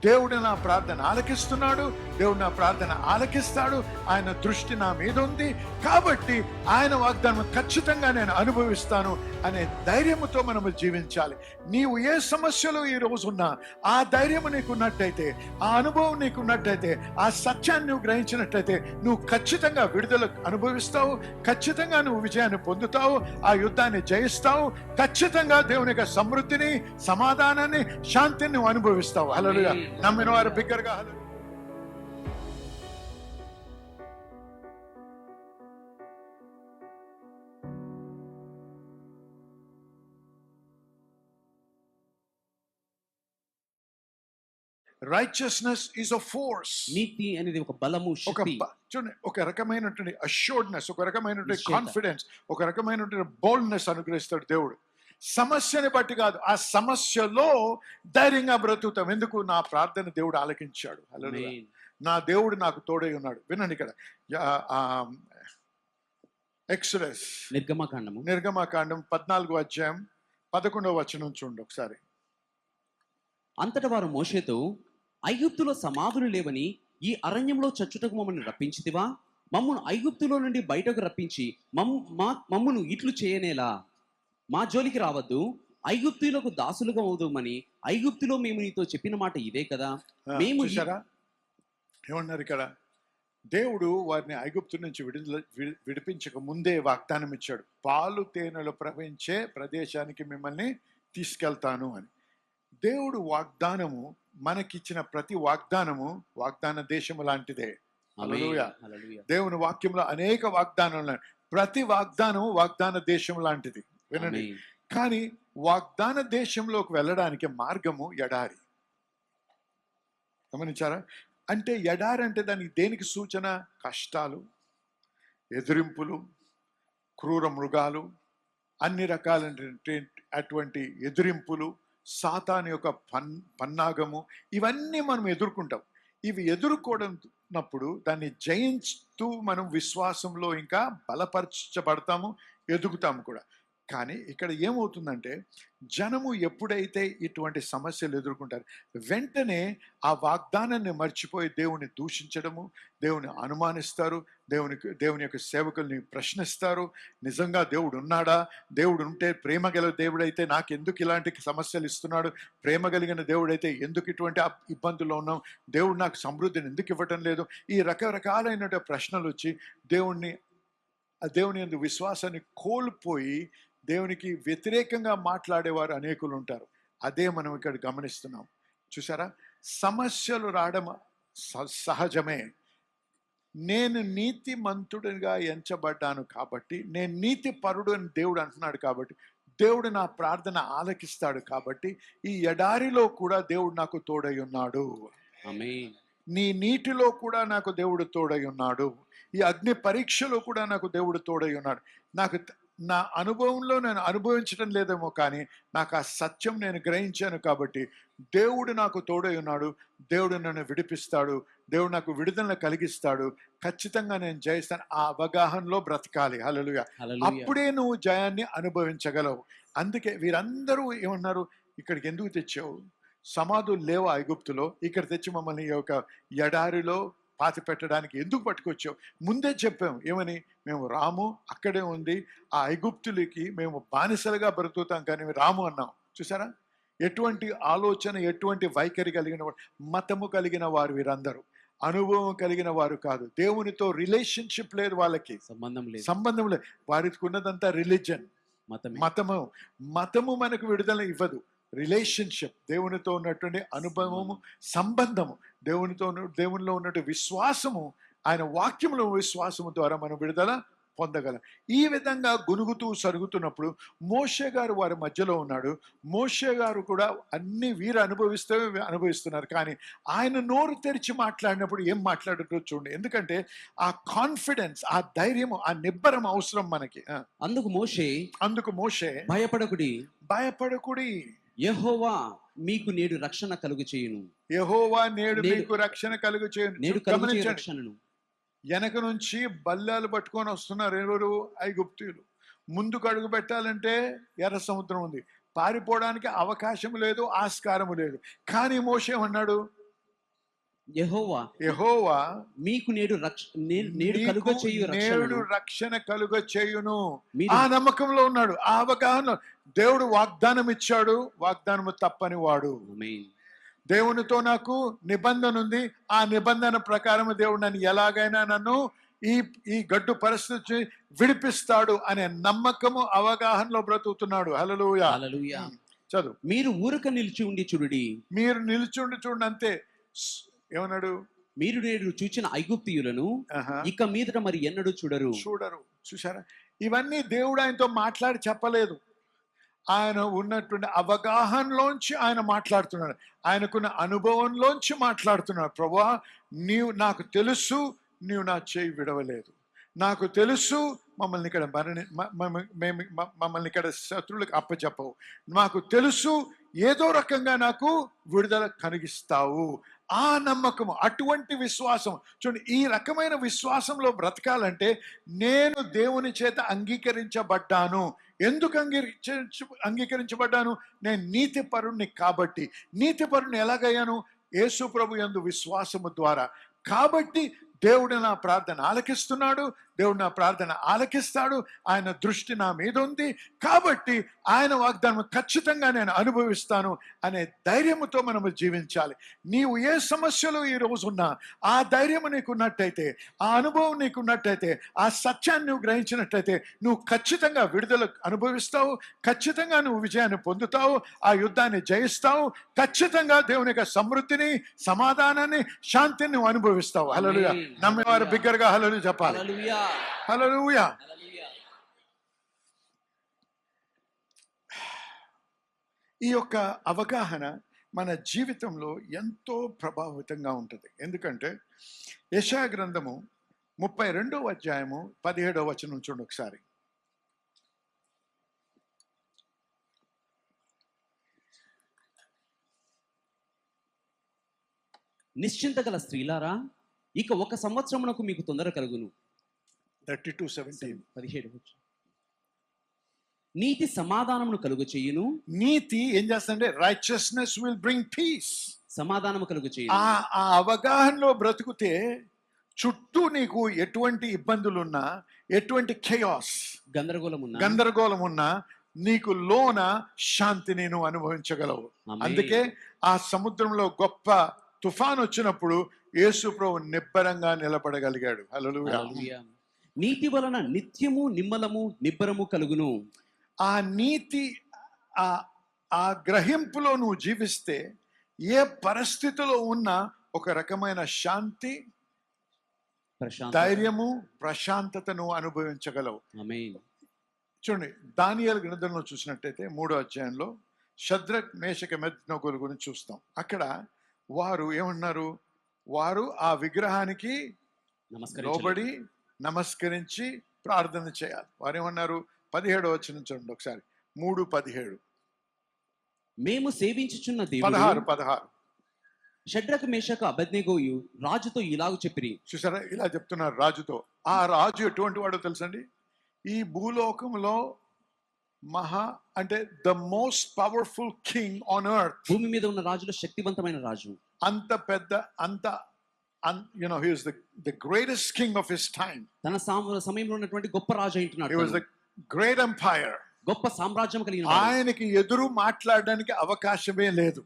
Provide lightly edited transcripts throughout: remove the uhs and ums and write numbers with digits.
దేవుడు నా ప్రార్థన ఆలకిస్తున్నాడు, దేవుడు నా ప్రార్థన ఆలకిస్తాడు, ఆయన దృష్టి నా మీద ఉంది, కాబట్టి ఆయన వాగ్దానం ఖచ్చితంగా నేను అనుభవిస్తాను అనే ధైర్యముతో మనము జీవించాలి. నీవు ఏ సమస్యలో ఈ రోజు ఉన్నా ఆ ధైర్యం నీకున్నట్టయితే, ఆ అనుభవం నీకున్నట్టయితే, ఆ సత్యాన్ని నువ్వు గ్రహించినట్టయితే నువ్వు ఖచ్చితంగా విడుదల అనుభవిస్తావు, ఖచ్చితంగా నువ్వు విజయాన్ని పొందుతావు, ఆ యుద్ధాన్ని జయిస్తావు, ఖచ్చితంగా దేవుని యొక్క సమృద్ధిని, సమాధానాన్ని, శాంతిని నువ్వు అనుభవిస్తావు. హల్లెలూయా. నమ్మిన వారు బిగ్గరగా హల్లెలూయా. Righteousness is a force. నీతి అనేది ఒక బలము, శక్తి. చూడండి, ఒక రకమైనటువంటి అష్యూర్డ్నెస్, ఒక రకమైనటువంటి కాన్ఫిడెన్స్, ఒక రకమైనటువంటి బోల్డ్నెస్ అనుగ్రహిస్తాడు దేవుడు. సమస్యని బట్టి కాదు, ఆ సమస్యలో ధైర్యంగా బ్రతుకుతాం. ఎందుకు? నా ప్రార్థన దేవుడు ఆలకించాడు. హల్లెలూయా. నా దేవుడు నాకు తోడై ఉన్నాడు. వినండి ఇక్కడ ఎక్సోడస్, నిర్గమకాండం 14వ అధ్యాయం 11వ వచనం చూడండి ఒకసారి. అంతట వారు మోషేతో, ఐగుప్తులో సమాధులు లేవని ఈ అరణ్యంలో చచ్చుటకు మమ్మల్ని రప్పించితివా? మమ్మును ఐగుప్తులో నుండి బయటకు రప్పించి మమ్మును ఇట్లు చేయనేలా? మా జోలికి రావద్దు, ఐగుప్తులకు దాసులుగా అవుదామని ఐగుప్తులో మేము నీతో చెప్పిన మాట ఇదే కదా. మేము ఏమన్నారు ఇక్కడ? దేవుడు వారిని ఐగుప్తు నుంచి విడిపించక ముందే వాగ్దానం ఇచ్చాడు, పాలు తేనెలు ప్రవహించే ప్రదేశానికి మిమ్మల్ని తీసుకెళ్తాను అని. దేవుడు వాగ్దానము, మనకిచ్చిన ప్రతి వాగ్దానము వాగ్దాన దేశము లాంటిదే. హల్లెలూయా. దేవుని వాక్యంలో అనేక వాగ్దానాలు ఉన్నాయి. ప్రతి వాగ్దానము వాగ్దాన దేశం లాంటిది. వినండి, కానీ వాగ్దాన దేశంలోకి వెళ్ళడానికి మార్గము ఎడారి. గమనించారా? అంటే ఎడారి అంటే దానికి దేనికి సూచన? కష్టాలు, ఎదిరింపులు, క్రూర మృగాలు, అన్ని రకాలైనటువంటి అటువంటి ఎదిరింపులు, సాతాను యొక్క పన్నాగము, ఇవన్నీ మనం ఎదుర్కొంటాం. ఇవి ఎదుర్కొన్నప్పుడు దాన్ని జయించుతూ మనం విశ్వాసంలో ఇంకా బలపరచబడతాము, ఎదుగుతాము కూడా. కానీ ఇక్కడ ఏమవుతుందంటే, జనము ఎప్పుడైతే ఇటువంటి సమస్యలు ఎదుర్కొంటారు, వెంటనే ఆ వాగ్దానాన్ని మర్చిపోయి దేవుని దూషించడము, దేవుని అనుమానిస్తారు, దేవుని యొక్క సేవకుల్ని ప్రశ్నిస్తారు. నిజంగా దేవుడు ఉన్నాడా? దేవుడు ఉంటే, ప్రేమ గల దేవుడైతే నాకు ఎందుకు ఇలాంటి సమస్యలు ఇస్తున్నాడు? ప్రేమ కలిగిన దేవుడైతే ఎందుకు ఇటువంటి ఇబ్బందుల్లో ఉన్నాం? దేవుడు నాకు సమృద్ధిని ఎందుకు ఇవ్వటం లేదు? ఈ రకరకాలైన ప్రశ్నలు వచ్చి దేవుని యందు విశ్వాసాన్ని కోల్పోయి దేవునికి వ్యతిరేకంగా మాట్లాడేవారు అనేకులు ఉంటారు. అదే మనం ఇక్కడ గమనిస్తున్నాం. చూసారా? సమస్యలు రావడం సహజమే. నేను నీతిమంతుడిగా ఎంచబడ్డాను కాబట్టి, నేను నీతి పరుడు అని దేవుడు అంటున్నాడు కాబట్టి, దేవుడు నా ప్రార్థన ఆలకిస్తాడు కాబట్టి, ఈ ఎడారిలో కూడా దేవుడు నాకు తోడై ఉన్నాడు. ఆమేన్. నీ నీటిలో కూడా నాకు దేవుడు తోడై ఉన్నాడు. ఈ అగ్ని పరీక్షలో కూడా నాకు దేవుడు తోడై ఉన్నాడు. నాకు నా అనుభవంలో నేను అనుభవించడం లేదేమో, కానీ నాకు ఆ సత్యం నేను గ్రహించాను కాబట్టి దేవుడు నాకు తోడై ఉన్నాడు. దేవుడు నన్ను విడిపిస్తాడు, దేవుడు నాకు విడుదల కలిగిస్తాడు, ఖచ్చితంగా నేను జయిస్తాను. ఆ అవగాహనలో బ్రతకాలి. హల్లెలూయా. అప్పుడే నువ్వు జయాన్ని అనుభవించగలవు. అందుకే వీరందరూ ఏమన్నారు? ఇక్కడికి ఎందుకు తెచ్చావు? సమాధులు లేవు ఐగుప్తులో, ఇక్కడ తెచ్చి మమ్మల్ని ఈ యొక్క ఎడారిలో పాతి పెట్టడానికి ఎందుకు పట్టుకొచ్చావు? ముందే చెప్పాము ఏమని? మేము రాము, అక్కడే ఉంది, ఆ ఐగుప్తులకి మేము బానిసలుగా బ్రతుకుతాం, కానీ రాము అన్నాం. చూసారా? ఎటువంటి ఆలోచన, ఎటువంటి వైఖరి కలిగిన వారు, మతము కలిగిన వారు వీరందరూ. అనుభవం కలిగిన వారు కాదు. దేవునితో రిలేషన్షిప్ లేదు, వాళ్ళకి సంబంధం లేదు. వారికి ఉన్నదంతా రిలీజన్, మతము మనకు విడుదల ఇవ్వదు. రిలేషన్షిప్, దేవునితో ఉన్నటువంటి అనుభవము, సంబంధము, దేవునిలో ఉన్నటువంటి విశ్వాసము, ఆయన వాక్యములో విశ్వాసము ద్వారా మనం విడుదల పొందగలం. ఈ విధంగా గునుగుతూ సరుగుతున్నప్పుడు మోషే గారు వారి మధ్యలో ఉన్నాడు. మోషే గారు కూడా అన్ని వీరు అనుభవిస్తున్నారు, కానీ ఆయన నోరు తెరిచి మాట్లాడినప్పుడు ఏం మాట్లాడుతూ చూడండి. ఎందుకంటే ఆ కాన్ఫిడెన్స్, ఆ ధైర్యము, ఆ నిబ్బరం అవసరం మనకి. అందుకు మోషే భయపడకుడి, యెహోవా మీకు నేడు రక్షణ కలుగు చేయును. యెహోవా నేడు మీకు రక్షణ కలుగు చేయును. వెనక నుంచి బల్లాలు పట్టుకొని వస్తున్నారు ఎవరు? ఐగుప్తీయులు. ముందుకు అడుగు పెట్టాలంటే ఎర్ర సముద్రం ఉంది, పారిపోవడానికి అవకాశం లేదు, ఆస్కారము లేదు. కానీ మోషే అన్నాడు, యెహోవా మీకు నేడు నేడు కలుగ నీకు చేయు నేడు రక్షణను రక్షణ కలుగ చేయును. మీరు- ఆ నమ్మకంలో ఉన్నాడు, ఆ అవగాహన. దేవుడు వాగ్దానం ఇచ్చాడు, వాగ్దానము తప్పని వాడు. ఆమేన్. దేవునితో నాకు నిబంధన ఉంది, ఆ నిబంధన ప్రకారం దేవుడు నన్ను ఎలాగైనా నన్ను ఈ ఈ గడ్డు పరిస్థితి విడిపిస్తాడు అనే నమ్మకము అవగాహనలో బ్రతుకుతున్నాడు. హల్లెలూయా. హల్లెలూయా. చదువు. మీరు ఊరక నిలిచి ఉండి చూడుడి, మీరు నిల్చుండి చూడండి అంతే. ఏమన్నాడు? మీరు నేడు చూచిన ఐగుప్తీయులను ఆహా. ఇక మీదట మరి ఎన్నడూ చూడరు. చూడరు. చూసారా? ఇవన్నీ దేవుడు ఆయనతో మాట్లాడి చెప్పలేదు, ఆయన ఉన్నటువంటి అవగాహనలోంచి ఆయన మాట్లాడుతున్నాడు, ఆయనకున్న అనుభవంలోంచి మాట్లాడుతున్నాడు. ప్రభువా, నీవు నాకు తెలుసు, నీవు నా చేయి విడవలేదు, నాకు తెలుసు మమ్మల్ని ఇక్కడ మమ్మల్ని ఇక్కడ శత్రువులకు అప్పచెప్పవు, నాకు తెలుసు ఏదో రకంగా నాకు విడుదల కలిగిస్తావు. ఆ నమ్మకము, అటువంటి విశ్వాసం. చూడండి, ఈ రకమైన విశ్వాసంలో బ్రతకాలంటే నేను దేవుని చేత అంగీకరించబడ్డాను. ఎందుకు అంగీకరించబడ్డాను? నేను నీతిపరుణ్ణి కాబట్టి. నీతిపరుణ్ణి ఎలాగయ్యాను? యేసు ప్రభు యందు విశ్వాసము ద్వారా. కాబట్టి దేవుడు నా ప్రార్థన ఆలకిస్తున్నాడు, దేవుడు నా ప్రార్థన ఆలకిస్తాడు, ఆయన దృష్టి నా మీద ఉంది, కాబట్టి ఆయన వాగ్దానం ఖచ్చితంగా నేను అనుభవిస్తాను అనే ధైర్యముతో మనము జీవించాలి. నీవు ఏ సమస్యలో ఈ రోజు ఉన్నా ఆ ధైర్యము నీకున్నట్టయితే, ఆ అనుభవం నీకున్నట్టయితే, ఆ సత్యాన్ని నువ్వు గ్రహించినట్టయితే నువ్వు ఖచ్చితంగా విడుదల అనుభవిస్తావు, ఖచ్చితంగా నువ్వు విజయాన్ని పొందుతావు, ఆ యుద్ధాన్ని జయిస్తావు, ఖచ్చితంగా దేవుని యొక్క సమృద్ధిని, సమాధానాన్ని, శాంతిని నువ్వు అనుభవిస్తావు. హల్లెలూయా. నమ్మేవారు బిగ్గరగా హల్లెలూయా చెప్పాలి. హల్లెలూయా. హల్లెలూయా. హల్లెలూయా. ఈ యొక్క అవగాహన మన జీవితంలో ఎంతో ప్రభావితంగా ఉంటుంది. ఎందుకంటే యెషయా గ్రంథము 32వ అధ్యాయము 17వ వచనం చూడండి ఒకసారి. నిశ్చింత గల స్త్రీలారా, ఇక 1 సంవత్సరమునకు మీకు తొందర కలుగును. 32:17. 17. నీతి సమాధానమును కలుగు చేయును. నీతి ఏం చేస్తుందంటే రైచియస్నెస్ విల్ బ్రింగ్ పీస్. సమాధానము కలుగు ఆ చేయును. ఆ అవగాహనలో బ్రతుకుతే చుట్టూ నీకు ఎటువంటి ఇబ్బందులున్నా, ఎటువంటి ఖయాస్, గందరగోళం ఉన్నా నీకు లోన శాంతిని నువ్వు అనుభవించగలవు. ఆమేన్. అందుకే ఆ సముద్రంలో గొప్ప తుఫాన్ వచ్చినప్పుడు యేసు ప్రభు నిబ్బరంగా నిలబడగలిగాడు. హల్లెలూయా. హల్లెలూయా. నీతి వలన నిత్యము నిమ్మలము నిబ్బరము కలుగును. ఆ నీతి, ఆ గ్రహింపులో నువ్వు జీవిస్తే ఏ పరిస్థితిలో ఉన్నా ఒక రకమైన శాంతి, ధైర్యము, ప్రశాంతత నువ్వు అనుభవించగలవు. ఆమేన్. చూడండి, దానియేలు గ్రంథంలో చూసినట్టయితే 3వ అధ్యాయంలో షద్రక్ మేషక అబేద్నెగోల గురించి చూస్తాం. అక్కడ వారు ఏమన్నారు? వారు ఆ విగ్రహానికి లోబడి నమస్కరించి ప్రార్థన చేయాలి. వారు ఏమన్నారు? 17వ వచనం చూడండి ఒకసారి. 3:17. మేము సేవించుచున్న దేవుడు 16. షడ్రక్ మేషక అబేద్నెగోయు రాజుతో ఇలాగ చెప్పిరి. చూసారా, ఇలా చెప్తున్నారు రాజుతో. ఆ రాజు ఎటువంటి వాడో తెలుసండి? ఈ భూలోకంలో అంటే the most powerful king on earth. భూమి మీద ఉన్న రాజులో శక్తివంతమైన రాజు. అంత పెద్ద, he was the greatest king of his time. తన సమయంలో ఉన్నటువంటి గొప్ప రాజు He అంటున్నాడు. was a great empire. గొప్ప సామ్రాజ్యం కలిగిన వాడు. ఆయనకి ఎదురు మాట్లాడడానికి అవకాశమే లేదు.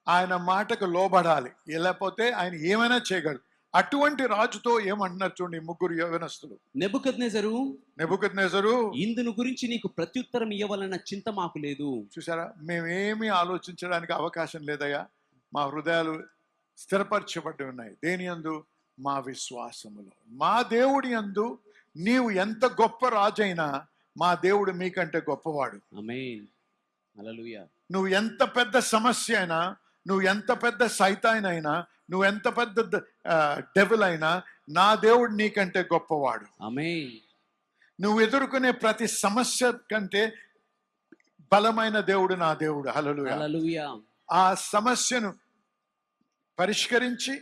ఆయన మాటకు లోబడాలి, లేకపోతే ఆయన ఏమైనా చేయగలడు. అటువంటి రాజుతో ఏమంటున్నారు చూడండి, 3 యవనస్తులు. నెబుకద్నెజరు, ఇందును గురించి నీకు ప్రత్యుత్తరం ఇవ్వాలన్న చింత మాకు లేదు. చూసారా, మేమేమి ఆలోచించడానికి అవకాశం లేదయ్యా. మా హృదయాలు స్థిరపరచబడి ఉన్నాయి. దేని యందు? మా విశ్వాసములో. మా దేవుడి యందు నీవు ఎంత గొప్ప రాజైనా మా దేవుడు మీకంటే గొప్పవాడు. ఆమేన్. హల్లెలూయా. నువ్వు ఎంత పెద్ద సమస్య అయినా, నువ్వు ఎంత పెద్ద సైతానైనా, నువ్వు ఎంత పెద్ద డెవిల్ అయినా, నా దేవుడు నీకంటే గొప్పవాడు. ఆమేన్. నువ్వు ఎదుర్కొనే ప్రతి సమస్య కంటే బలమైన దేవుడు నా దేవుడు. హల్లెలూయా. హల్లెలూయా. ఆ సమస్యను పరిష్కరించి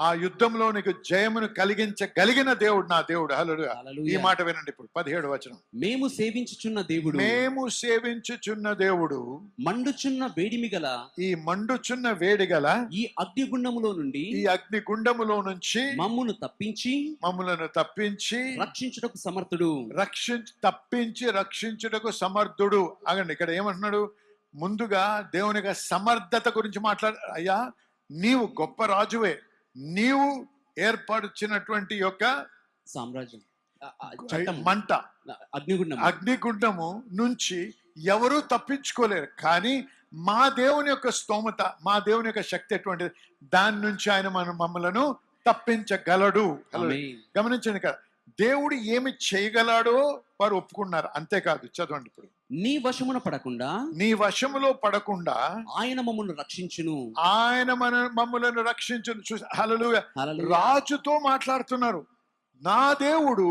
ఆ యుద్ధంలో నీకు జయమును కలిగించగలిగిన దేవుడు నా దేవుడు. హల్లెలూయా. ఈ హల్లెలూయా. మాట వినండి ఇప్పుడు 17వ వచనం. మేము సేవించుచున్న దేవుడు మేము సేవించుచున్న దేవుడు మండుచున్న వేడిమి గల ఈ మండుచున్న వేడిగల ఈ అగ్నిగుండములో నుండి ఈ అగ్నిగుండములో నుంచి మమ్మును తప్పించి మమ్ములను తప్పించి రక్షించుటకు సమర్థుడు. రక్షించుటకు సమర్థుడు. అగండి, ఇక్కడ ఏమంటున్నాడు? ముందుగా దేవుని యొక్క సమర్థత గురించి అయ్యా, నీవు గొప్ప రాజువే, నీవు ఏర్పరిచినటువంటి యొక్క సామ్రాజ్యం చట్టం మంట అగ్నిగుండము నుంచి ఎవరూ తప్పించుకోలేరు. కానీ మా దేవుని యొక్క స్తోమత, మా దేవుని యొక్క శక్తి ఎటువంటిది, దాని నుంచి ఆయన మమ్మలను తప్పించగలడు. గమనించండి కదా, దేవుడు ఏమి చేయగలడో వారు ఒప్పుకున్నారు. అంతేకాదు, చదవండి ఇప్పుడు. నీ వశమున పడకుండా, నీ వశములో పడకుండా ఆయన మమ్మల్ని రక్షించును. ఆయన మమ్మలను రక్షించును. హల్లెలూయా. రాజుతో మాట్లాడుతున్నారు. నా దేవుడు,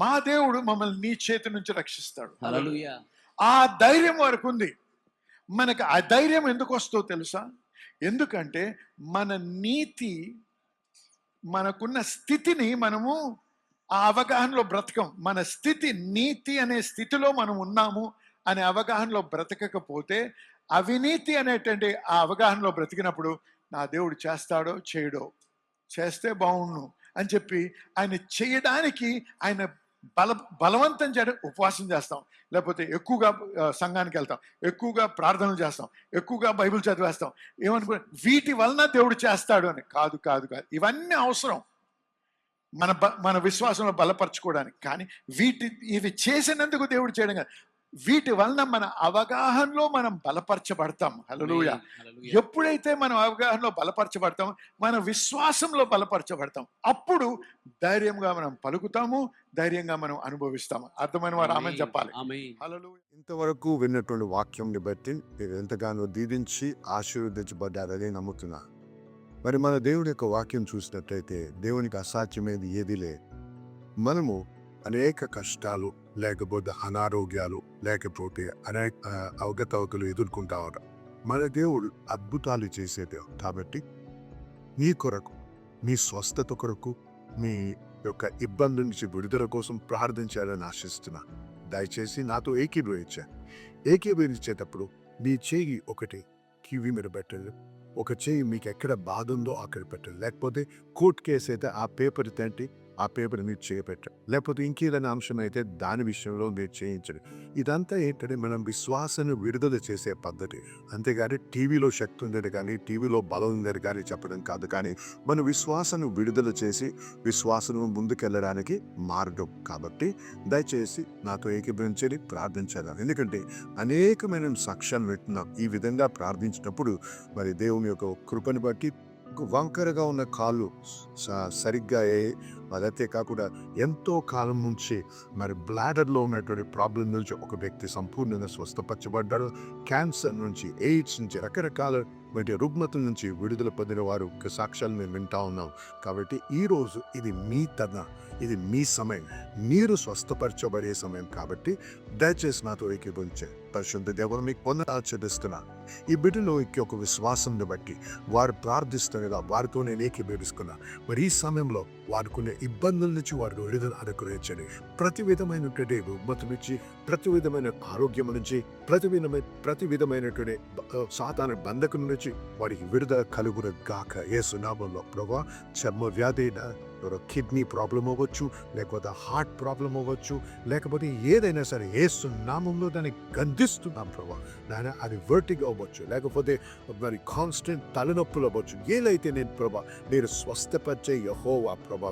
మా దేవుడు మమ్మల్ని నీ చేతి నుంచి రక్షిస్తాడు. హల్లెలూయా. ఆ ధైర్యం వరకు ఉంది. మనకు ఆ ధైర్యం ఎందుకు వస్తుందో తెలుసా? ఎందుకంటే మన నీతి, మనకున్న స్థితిని మనము ఆ అవగాహనలో బ్రతకం. మన స్థితి నీతి అనే స్థితిలో మనం ఉన్నాము అనే అవగాహనలో బ్రతకకపోతే, అవినీతి అనేటువంటి ఆ అవగాహనలో బ్రతికినప్పుడు నా దేవుడు చేస్తాడో చేయడో, చేస్తే బాగుండు అని చెప్పి ఆయన చేయడానికి ఆయన బలవంతం చేయడం, ఉపవాసం చేస్తాం, లేకపోతే ఎక్కువగా సంఘానికి వెళ్తాం, ఎక్కువగా ప్రార్థనలు చేస్తాం, ఎక్కువగా బైబిల్ చదివేస్తాం. ఏమనుకో, వీటి వలన దేవుడు చేస్తాడు అని కాదు. ఇవన్నీ అవసరం మన విశ్వాసంలో బలపరచుకోవడానికి. కానీ ఇవి చేసినందుకు దేవుడు చేయడం కాదు, వీటి వలన మన అవగాహనలో మనం బలపరచబడతాం. హల్లెలూయా. ఎప్పుడైతే మనం అవగాహనలో బలపరచబడతామో, మన విశ్వాసంలో బలపరచబడతాం, అప్పుడు ధైర్యంగా మనం పలుకుతాము, ధైర్యంగా మనం అనుభవిస్తాము. అర్థమైన వారు ఆమేన్ చెప్పాలి. హల్లెలూయా. ఇంతవరకు విన్నటువంటి వాక్యంని బట్టి మీరు ఎంతగానో దీవించి ఆశీర్వదించబడ్డారని నమ్ముతున్నా. మరి మన దేవుడి యొక్క వాక్యం చూసినట్లయితే దేవునికి అసాధ్యమైనది ఏదీ లేదు. మనము అనేక కష్టాలు, లేకపోతే అనారోగ్యాలు, లేకపోతే అనేక అవకతవకలు ఎదుర్కొంటా ఉంటాం. మన దేవుడు అద్భుతాలు చేసే దేవుడు. కాబట్టి మీ కొరకు, మీ స్వస్థత కొరకు, మీ యొక్క ఇబ్బంది నుంచి విడుదల కోసం ప్రార్థించాలని ఆశిస్తున్నా. దయచేసి నాతో ఏకీభవించేటప్పుడు మీ చేయి ఒకటి కివి మీద పెట్టండి, ఒక చేయి మీకు ఎక్కడ బాధ ఉందో అక్కడ పెట్టండి. లేకపోతే కోర్టు కేసు అయితే ఆ పేపర్ తంటి ఆ పేపర్ మీరు చేయబెట్టండి. లేకపోతే ఇంకేదైనా అంశం అయితే దాని విషయంలో మీరు చేయించండి. ఇదంతా ఏంటంటే మనం విశ్వాసాన్ని విడుదల చేసే పద్ధతి. అంతేగాని టీవీలో శక్తి ఉందని కానీ, టీవీలో బలం ఉందని కానీ చెప్పడం కాదు. కానీ మన విశ్వాసాన్ని విడుదల చేసి విశ్వాసం ముందుకెళ్ళడానికి మార్గం. కాబట్టి దయచేసి నాతో ఏకీభవించి ప్రార్థించాలి. ఎందుకంటే అనేకమైన సాక్ష్యాలు వింటున్నాం. ఈ విధంగా ప్రార్థించినప్పుడు మరి దేవుని యొక్క కృపను బట్టి వంకరగా ఉన్న కాళ్ళు సరిగ్గా అదైతే కాకుండా ఎంతో కాలం నుంచి మరి బ్లాడర్లో ఉన్నటువంటి ప్రాబ్లం నుంచి ఒక వ్యక్తి సంపూర్ణంగా స్వస్థపరచబడ్డాడు. క్యాన్సర్ నుంచి, ఎయిడ్స్ నుంచి, రకరకాల రుగ్మతల నుంచి విడుదల పొందిన వారు సాక్ష్యాలు మేము వింటా ఉన్నాం. కాబట్టి ఈరోజు ఇది మీ తరుణం, ఇది మీ సమయం, మీరు స్వస్థపరచబడే సమయం. కాబట్టి దయచేసి నాతో ఏకీభవించే పరిశుద్ధ దేవుడు మీకు పొందాచరిస్తున్నా. ఈ బిడ్డలో ఒక విశ్వాసాన్ని బట్టి వారు ప్రార్థిస్తుండగా వారితో నేను ఏకీభవిస్తున్నా. మరి ఈ సమయంలో వారుకునే ఇబ్బందుల నుంచి వారు విడుదల అనుగ్రహించండి. ప్రతి విధమైనటువంటి రుగ్మత నుంచి, ప్రతి విధమైన ఆరోగ్యం నుంచి, ప్రతి విధమైనటువంటి సాతాను బంధకం నుంచి వారికి విడుదల కలుగును గాక యేసు నామములో. ప్రభువా, చర్మ వ్యాధి, కిడ్నీ ప్రాబ్లం అవ్వచ్చు, లేకపోతే హార్ట్ ప్రాబ్లం అవ్వచ్చు, లేకపోతే ఏదైనా సరే యేసు నామములో దాన్ని గద్దిస్తున్నాం ప్రభువా. నాయన అది వర్టిగో అవ్వచ్చు, లేకపోతే మరి కాన్స్టెంట్ తలనొప్పులు అవ్వచ్చు, ఏదైతే నేను ప్రభా మీరు స్వస్థపరిచే యెహోవా ప్రభా,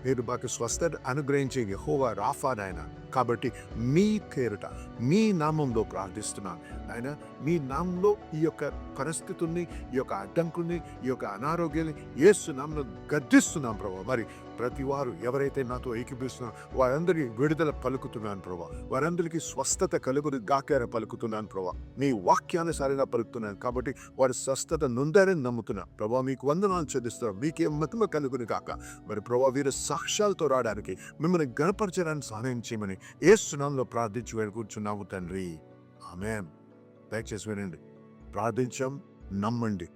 మీరు మాకు స్వస్థత అనుగ్రహించే యెహోవా రాఫా నాయన. కాబట్టి మీ పేరుట, మీ నామంలో ప్రార్థిస్తున్నాను ఆయన. మీ నామంలో ఈ యొక్క పరిస్థితుల్ని, ఈ యొక్క అడ్డంకుల్ని, ఈ యొక్క అనారోగ్యాన్ని యేసు నామంలో గద్దిస్తున్నాం ప్రభా. మరి ప్రతి వారు ఎవరైతే నాతో ఏకీభవిస్తున్నారో వారందరికీ విడుదల పలుకుతున్నాను ప్రభా. వారందరికీ స్వస్థత కలుగును గాక పలుకుతున్నాను ప్రభా. నీ వాక్యానుసారంగా పలుకుతున్నాను. కాబట్టి వారి స్వస్థత నొందారని నమ్ముతున్నా ప్రభా. మీకు వందనాలు చెల్లిస్తున్నాం. మీకే మహిమ కలుగును గాక. మరి ప్రభా, వీరు సాక్ష్యాలతో రావడానికి, మిమ్మల్ని గణపరచడానికి సహాయం చేయమని యేసు నామములో ప్రార్థించి వేడుకుంటున్నాము తండ్రి. ఆమేన్. దయచేసి వినండి, ప్రార్థించాం, నమ్మండి,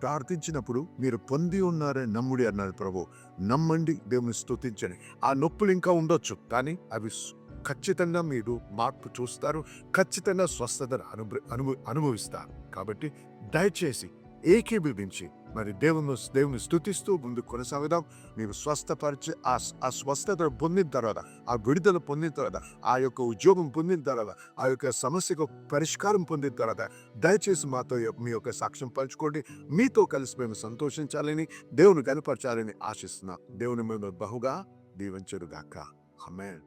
ప్రార్థించినప్పుడు మీరు పొంది ఉన్నారని నమ్ముడి అన్నారు ప్రభు. నమ్మండి, దేవుని స్తుతించండి. ఆ నొప్పులు ఇంకా ఉండొచ్చు, కానీ అవి ఖచ్చితంగా మీరు మార్పు చూస్తారు, ఖచ్చితంగా స్వస్థతను అనుభవిస్తారు. కాబట్టి దయచేసి ఏకీభవించి మరి దేవుని స్తుతిస్తూ ముందు కొనసాగుదాం. మీరు స్వస్థపరిచి ఆ స్వస్థత పొందిన తర్వాత, ఆ విడుదల పొందిన తర్వాత, ఆ యొక్క ఉద్యోగం పొందిన తర్వాత, ఆ యొక్క సమస్యకు పరిష్కారం పొందిన తర్వాత దయచేసి మాతో మీ యొక్క సాక్ష్యం పంచుకోండి. మీతో కలిసి మేము సంతోషించాలని, దేవుని కనపరచాలని ఆశిస్తున్నాం. దేవుని మేము బహుగా దీవించుగాక. ఆమేన్.